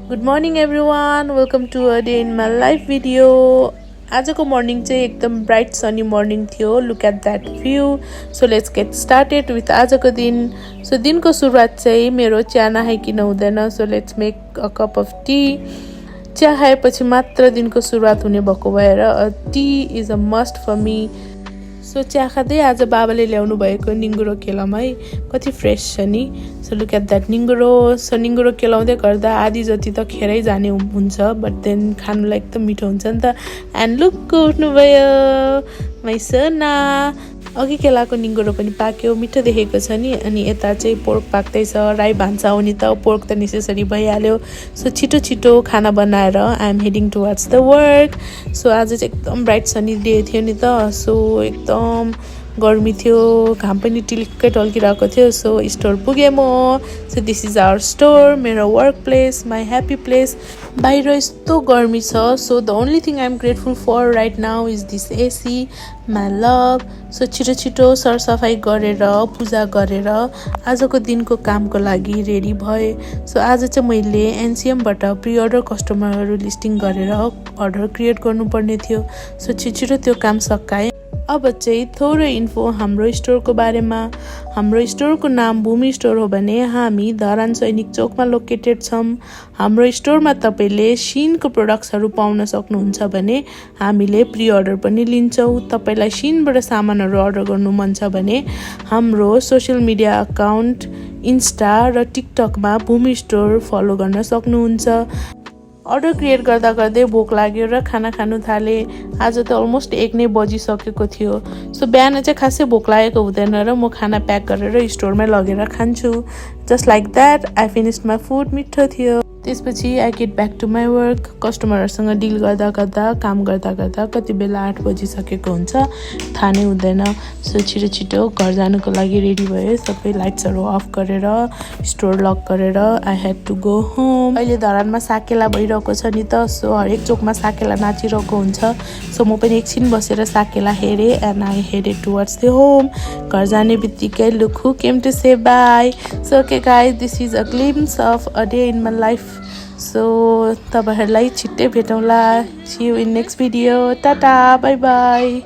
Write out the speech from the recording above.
Good morning everyone, welcome to a day in my life video. आजको morning चाहिँ एकदम bright sunny morning थियो. Look at that view. So let's get started with आजको दिन. So दिनको सुरुवात चाहिँ मेरो चिया नखाइकन हुँदैन. So let's make a cup of tea. चिया खाएपछि मात्र दिनको सुरुवात हुने भएको भएर tea is a must for me. So चिया खाँदै आज बाबाले ल्याउनु भएको निङ्गुरो केलाम है, कति फ्रेस छ नि. सो लुक एट द्याट निङ्गुरो. सो निङ्गुरो केलाउँदै गर्दा आधी जति त खेरै जाने हुन्छ, बट देन खानुलाई एकदम मिठो हुन्छ नि त. एन्ड लुक उठ्नुभयो माइ सोना. अघि केलाको निङ्गुरो पनि पाक्यो, मिठो देखेको छ नि. अनि यता चाहिँ पोर्क पाक्दैछ. राई भान्सा आउने त पोर्क त नेसेसरी भइहाल्यो. सो छिटो छिटो खाना बनाएर I am heading towards the work. So आज चाहिँ एकदम ब्राइट सनी डे थियो नि त. सो एकदम गर्मी थियो, घाम पनि टिलिक्कै टल्किरहेको थियो. सो स्टोर पुगेँ म. So this is our store, मेरो work place, my happy place. बाहिर यस्तो गर्मी छ. So the only thing I am grateful for right now is this AC, my love. So छिटो छिटो सरसफाइ गरेर पूजा गरेर आजको दिनको कामको लागि रेडी भएँ. सो आज चाहिँ मैले एनसिएमबाट प्रि अर्डर कस्टमरहरू लिस्टिङ गरेर अर्डर क्रिएट गर्नुपर्ने थियो. सो छिटो त्यो काम सकाएँ. अब चाहिँ थोरै इन्फो हाम्रो स्टोरको बारेमा. हाम्रो स्टोरको नाम भूमि स्टोर हो भने हामी धरान सैनिक चौकमा लोकेटेड छौँ. हाम्रो स्टोरमा तपाईँले सिनको प्रोडक्ट्सहरू पाउन सक्नुहुन्छ भने हामीले प्रि अर्डर पनि लिन्छौँ. तपाईँलाई सिनबाट सामानहरू अर्डर गर्नु मन छ भने हाम्रो सोसियल मिडिया अकाउन्ट इन्स्टा र टिकटकमा भूमि स्टोर फलो गर्न सक्नुहुन्छ. अर्डर क्रिएट गर्दा गर्दै भोक लाग्यो र खाना खानु थालेँ. आज त अलमोस्ट 1 नै बजिसकेको थियो. सो बिहान चाहिँ खासै भोक लागेको हुँदैन र म खाना प्याक गरेर स्टोरमै लगेर खान्छु. Just like that I finished my food. मिठो थियो. त्यसपछि I get back to my work. कस्टमरहरूसँग डिल गर्दा गर्दा काम गर्दा गर्दा कति बेला 8 बजिसकेको हुन्छ थाहा नै हुँदैन. सो छिटो छिटो घर जानुको लागि रेडी भयो. सबै लाइट्सहरू अफ गरेर स्टोर लक गरेर I had to go home. अहिले धरानमा साकेला भइरहेको छ नि त. सो हरेक चोकमा साकेला नाचिरहेको हुन्छ. सो म पनि एकछिन बसेर साकेला हेरेँ and I headed towards the home. घर जाने बित्तिकै look who came to say bye. So okay guys, this is a glimpse of a day in my life. So तपाईँहरूलाई छिट्टै भेटौँला. See you in next video. Tata, bye by.